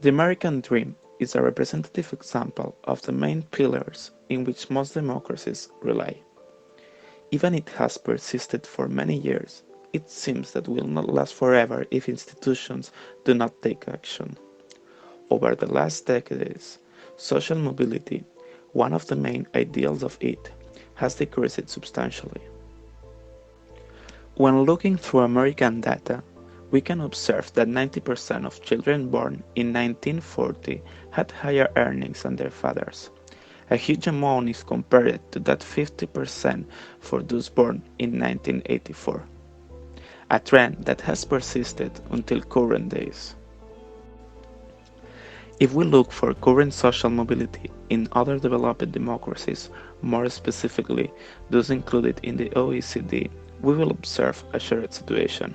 The American dream is a representative example of the main pillars in which most democracies rely. Even it has persisted for many years, it seems that will not last forever if institutions do not take action. Over the last decades, social mobility, one of the main ideals of it, has decreased substantially. When looking through American data, we can observe that 90% of children born in 1940 had higher earnings than their fathers. A huge amount is compared to that 50% for those born in 1984, a trend that has persisted until current days. If we look for current social mobility in other developed democracies, more specifically those included in the OECD, we will observe a shared situation.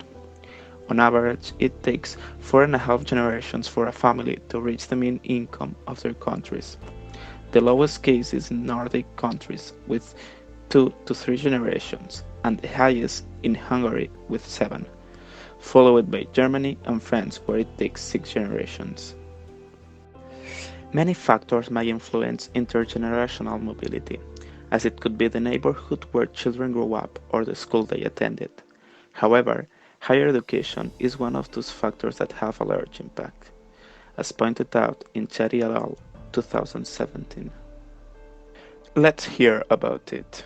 On average, it takes 4.5 generations for a family to reach the mean income of their countries. The lowest case is in Nordic countries with 2 to 3 generations, and the highest in Hungary with 7, followed by Germany and France where it takes 6 generations. Many factors may influence intergenerational mobility, as it could be the neighborhood where children grow up or the school they attended. However, higher education is one of those factors that have a large impact, as pointed out in Chetty et al. 2017. Let's hear about it.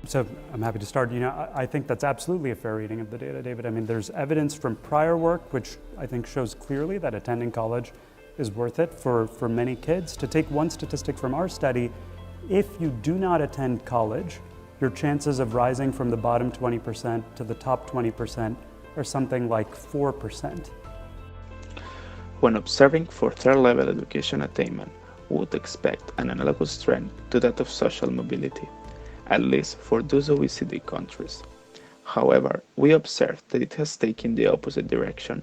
So I'm happy to start. I think that's absolutely a fair reading of the data, David. I mean, there's evidence from prior work which I think shows clearly that attending college is worth it for many kids. To take one statistic from our study, if you do not attend college, your chances of rising from the bottom 20% to the top 20% are something like 4%. When observing for third-level education attainment, we would expect an analogous trend to that of social mobility, at least for those OECD countries. However, we observe that it has taken the opposite direction.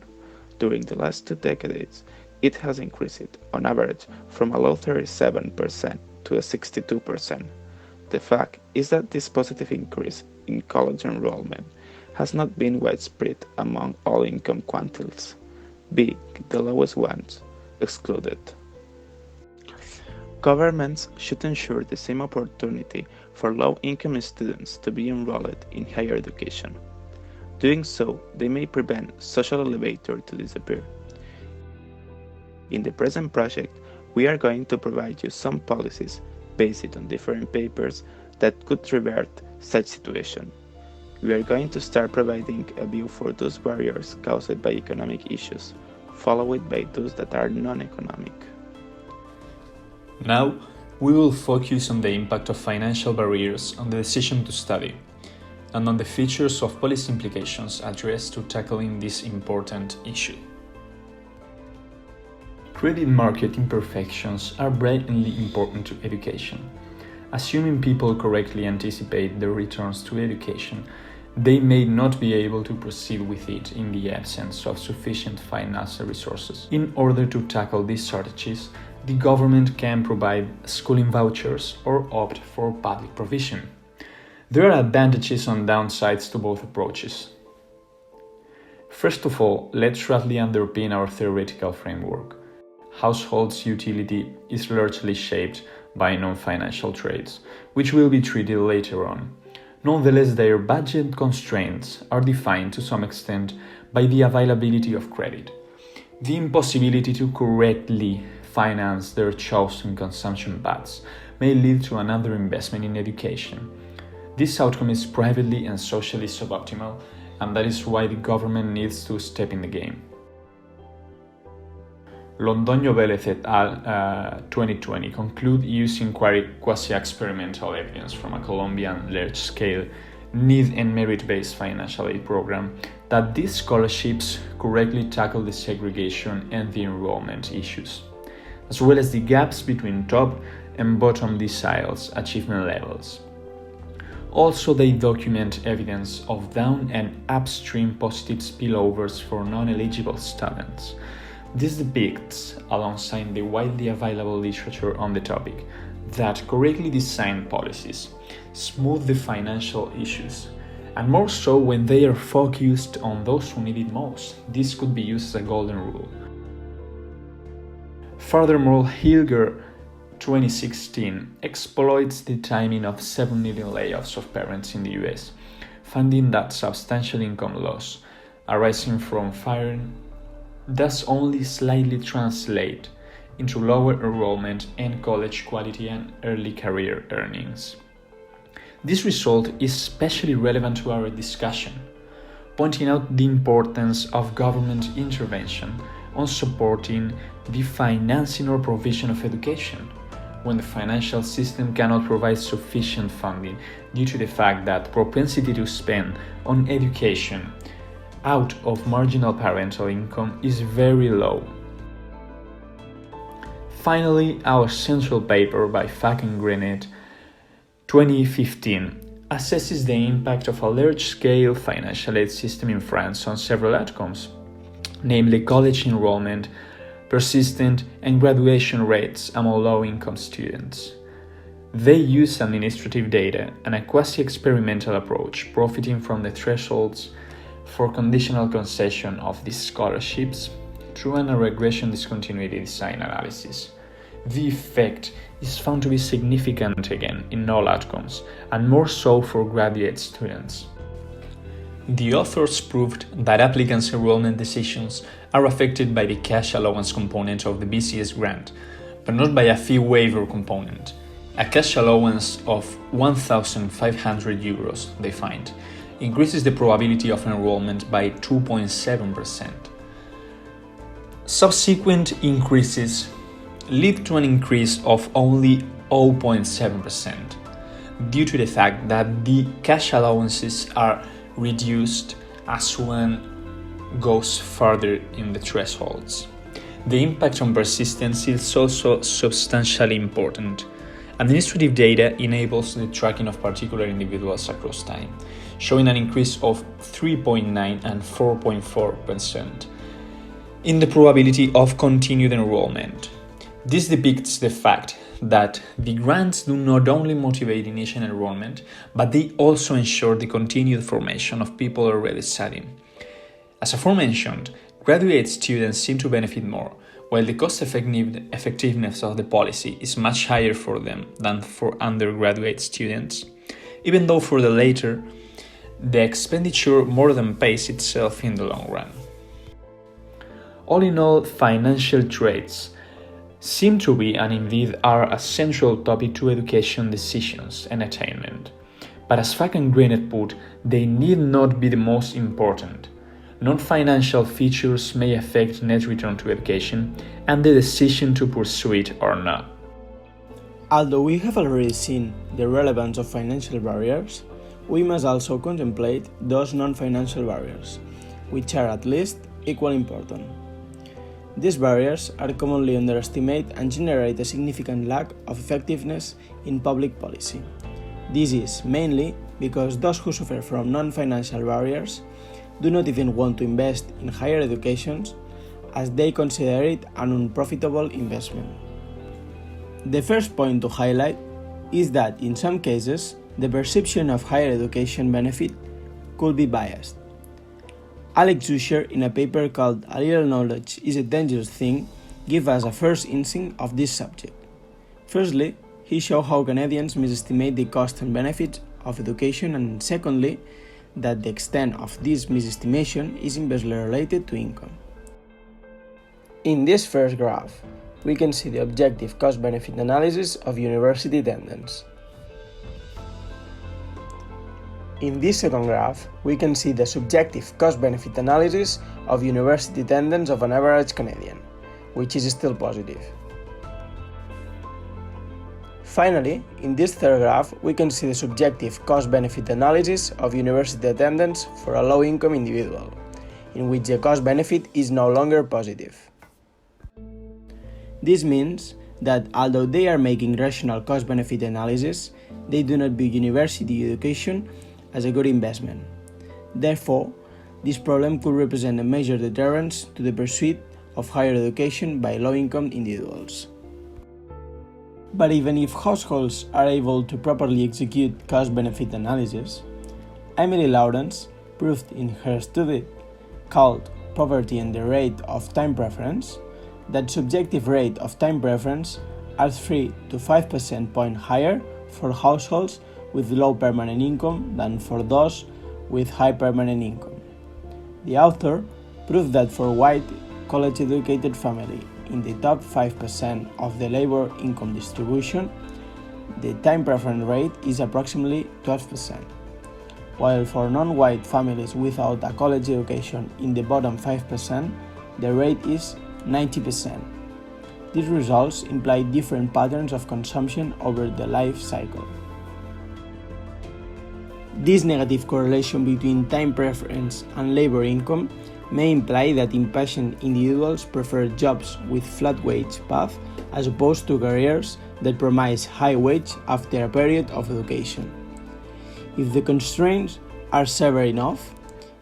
During the last 2 decades, it has increased, on average, from a low 37% to a 62%. The fact is that this positive increase in college enrollment has not been widespread among all income quantiles, being the lowest ones excluded. Governments should ensure the same opportunity for low-income students to be enrolled in higher education. Doing so, they may prevent social elevator to disappear. In the present project, we are going to provide you some policies based on different papers that could revert such situation. We are going to start providing a view for those barriers caused by economic issues, followed by those that are non-economic. Now, we will focus on the impact of financial barriers on the decision to study, and on the features of policy implications addressed to tackling this important issue. Credit market imperfections are blatantly important to education. Assuming people correctly anticipate the returns to education, they may not be able to proceed with it in the absence of sufficient financial resources. In order to tackle these strategies, the government can provide schooling vouchers or opt for public provision. There are advantages and downsides to both approaches. First of all, let's roughly underpin our theoretical framework. Households' utility is largely shaped by non-financial traits, which will be treated later on. Nonetheless, their budget constraints are defined to some extent by the availability of credit. The impossibility to correctly finance their chosen consumption paths may lead to an underinvestment in education. This outcome is privately and socially suboptimal, and that is why the government needs to step in the game. Londoño Vélez et al. 2020 conclude using quasi-experimental evidence from a Colombian large-scale need and merit-based financial aid program that these scholarships correctly tackle the segregation and the enrollment issues, as well as the gaps between top and bottom deciles achievement levels. Also, they document evidence of down and upstream positive spillovers for non-eligible students. This depicts, alongside the widely available literature on the topic, that correctly designed policies smooth the financial issues, and more so when they are focused on those who need it most. This could be used as a golden rule. Furthermore, Hilger 2016 exploits the timing of 7 million layoffs of parents in the US, finding that substantial income loss arising from firing does only slightly translate into lower enrollment and college quality and early career earnings. This result is especially relevant to our discussion, pointing out the importance of government intervention on supporting the financing or provision of education, when the financial system cannot provide sufficient funding due to the fact that propensity to spend on education out of marginal parental income is very low. Finally, our central paper by Vernet 2015 assesses the impact of a large-scale financial aid system in France on several outcomes, namely college enrollment, persistence, and graduation rates among low-income students. They use administrative data and a quasi-experimental approach, profiting from the thresholds for conditional concession of these scholarships through a regression discontinuity design analysis. The effect is found to be significant again in all outcomes, and more so for graduate students. The authors proved that applicants' enrollment decisions are affected by the cash allowance component of the BCS grant, but not by a fee waiver component. A cash allowance of 1,500 euros, they find, increases the probability of enrollment by 2.7%. Subsequent increases lead to an increase of only 0.7% due to the fact that the cash allowances are reduced as one goes further in the thresholds. The impact on persistence is also substantially important. Administrative data enables the tracking of particular individuals across time, showing an increase of 3.9 and 4.4% in the probability of continued enrollment. This depicts the fact that the grants do not only motivate initial enrollment, but they also ensure the continued formation of people already studying. As aforementioned, graduate students seem to benefit more, while the cost-effectiveness of the policy is much higher for them than for undergraduate students, even though for the latter, the expenditure more than pays itself in the long run. All in all, financial traits seem to be and indeed are a central topic to education decisions and attainment. But as Vernet put, they need not be the most important. Non-financial features may affect net return to education and the decision to pursue it or not. Although we have already seen the relevance of financial barriers, we must also contemplate those non-financial barriers, which are at least equally important. These barriers are commonly underestimated and generate a significant lack of effectiveness in public policy. This is mainly because those who suffer from non-financial barriers do not even want to invest in higher education as they consider it an unprofitable investment. The first point to highlight is that in some cases, the perception of higher education benefit could be biased. Àlex, in a paper called "A Little Knowledge is a Dangerous Thing," gives us a first instinct of this subject. Firstly, he shows how Canadians misestimate the cost and benefits of education, and secondly, that the extent of this misestimation is inversely related to income. In this first graph, we can see the objective cost-benefit analysis of university attendance. In this second graph, we can see the subjective cost-benefit analysis of university attendance of an average Canadian, which is still positive. Finally, in this third graph, we can see the subjective cost-benefit analysis of university attendance for a low-income individual, in which the cost-benefit is no longer positive. This means that although they are making rational cost-benefit analysis, they do not view university education as a good investment. Therefore, this problem could represent a major deterrent to the pursuit of higher education by low-income individuals. But even if households are able to properly execute cost-benefit analysis, Emily Lawrence proved in her study called "Poverty and the Rate of Time Preference" that subjective rate of time preference are 3 to 5% point higher for households with low permanent income than for those with high permanent income. The author proved that for white, college-educated family in the top 5% of the labor income distribution, the time preference rate is approximately 12%, while for non-white families without a college education in the bottom 5%, the rate is 90%. These results imply different patterns of consumption over the life cycle. This negative correlation between time preference and labor income may imply that impatient individuals prefer jobs with flat wage path as opposed to careers that promise high wage after a period of education. If the constraints are severe enough,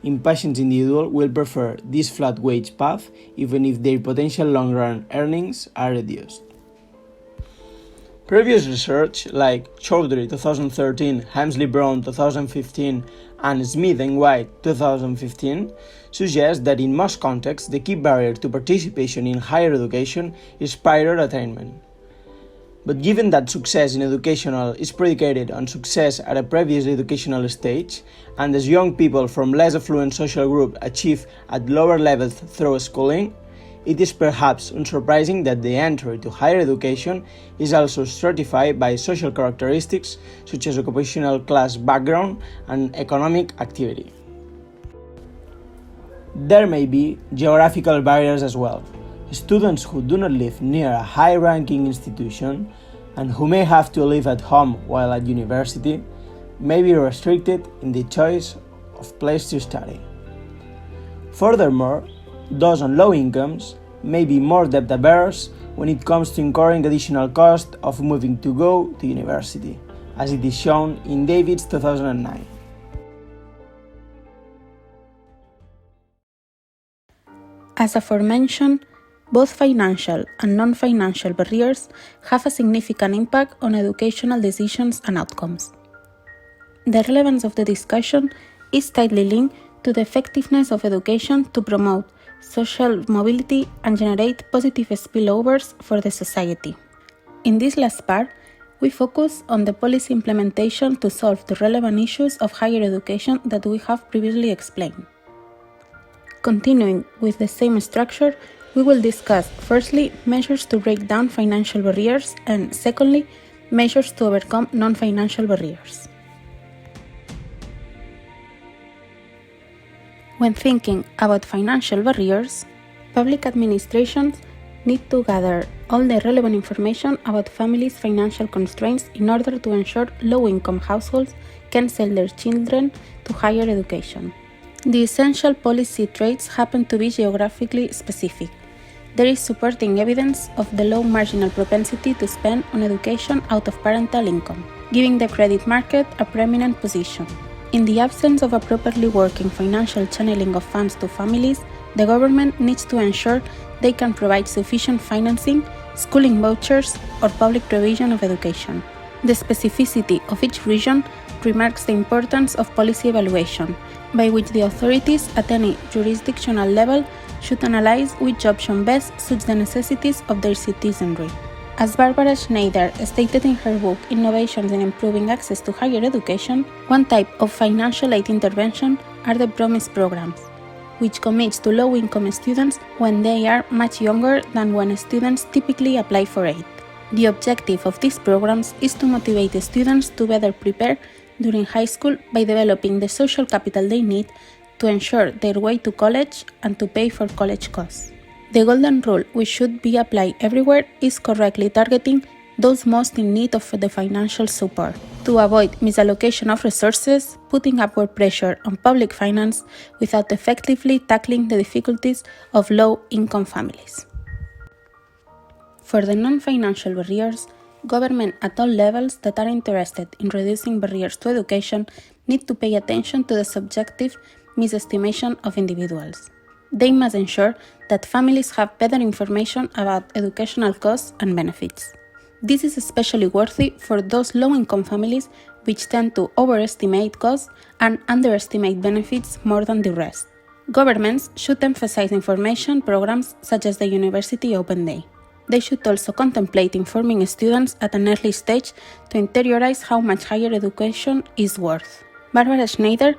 impatient individuals will prefer this flat wage path even if their potential long-run earnings are reduced. Previous research like Chowdhury 2013, Hemsley Brown 2015, and Smith and White 2015 suggests that in most contexts the key barrier to participation in higher education is prior attainment. But given that success in educational is predicated on success at a previous educational stage, and as young people from less affluent social groups achieve at lower levels through schooling, it is perhaps unsurprising that the entry to higher education is also stratified by social characteristics such as occupational class background and economic activity. There may be geographical barriers as well. Students who do not live near a high-ranking institution and who may have to live at home while at university may be restricted in the choice of place to study. Furthermore, those on low incomes may be more debt-averse when it comes to incurring additional cost of moving to go to university, as it is shown in David's 2009. As aforementioned, both financial and non-financial barriers have a significant impact on educational decisions and outcomes. The relevance of the discussion is tightly linked to the effectiveness of education to promote social mobility and generate positive spillovers for the society. In this last part, we focus on the policy implementation to solve the relevant issues of higher education that we have previously explained. Continuing with the same structure, we will discuss firstly measures to break down financial barriers and secondly measures to overcome non-financial barriers. When thinking about financial barriers, public administrations need to gather all the relevant information about families' financial constraints in order to ensure low-income households can send their children to higher education. The essential policy traits happen to be geographically specific. There is supporting evidence of the low marginal propensity to spend on education out of parental income, giving the credit market a preeminent position. In the absence of a properly working financial channeling of funds to families, the government needs to ensure they can provide sufficient financing, schooling vouchers, or public provision of education. The specificity of each region remarks the importance of policy evaluation, by which the authorities at any jurisdictional level should analyze which option best suits the necessities of their citizenry. As Barbara Schneider stated in her book Innovations in Improving Access to Higher Education, one type of financial aid intervention are the promise programs, which commits to low-income students when they are much younger than when students typically apply for aid. The objective of these programs is to motivate students to better prepare during high school by developing the social capital they need to ensure their way to college and to pay for college costs. The golden rule, which should be applied everywhere, is correctly targeting those most in need of the financial support, to avoid misallocation of resources, putting upward pressure on public finance without effectively tackling the difficulties of low-income families. For the non-financial barriers, government at all levels that are interested in reducing barriers to education need to pay attention to the subjective misestimation of individuals. They must ensure that families have better information about educational costs and benefits. This is especially worthy for those low-income families which tend to overestimate costs and underestimate benefits more than the rest. Governments should emphasize information programs such as the University Open Day. They should also contemplate informing students at an early stage to interiorize how much higher education is worth. Barbara Schneider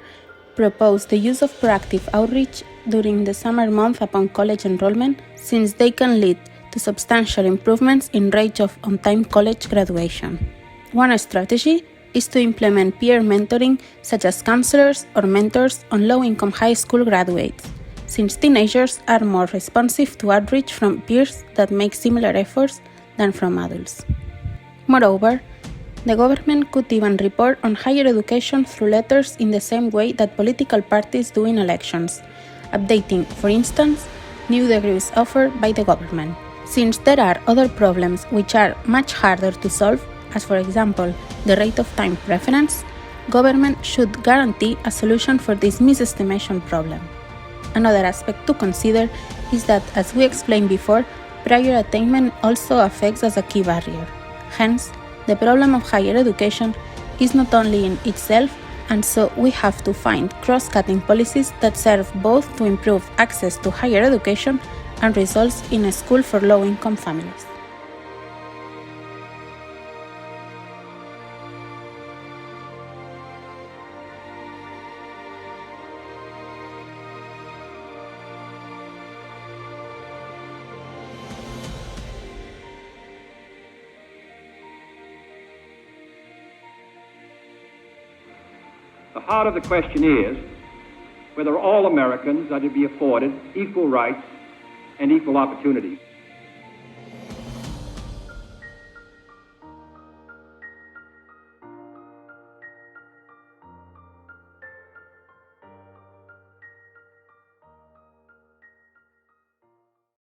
proposed the use of proactive outreach during the summer month upon college enrollment, since they can lead to substantial improvements in rate of on-time college graduation. One strategy is to implement peer mentoring, such as counselors or mentors on low-income high school graduates, since teenagers are more responsive to outreach from peers that make similar efforts than from adults. Moreover, the government could even report on higher education through letters in the same way that political parties do in elections, updating, for instance, new degrees offered by the government. Since there are other problems which are much harder to solve, as for example the rate of time preference, government should guarantee a solution for this misestimation problem. Another aspect to consider is that, as we explained before, prior attainment also affects as a key barrier. Hence, the problem of higher education is not only in itself, and so we have to find cross-cutting policies that serve both to improve access to higher education and results in a school for low-income families. The heart of the question is whether all Americans are to be afforded equal rights and equal opportunities.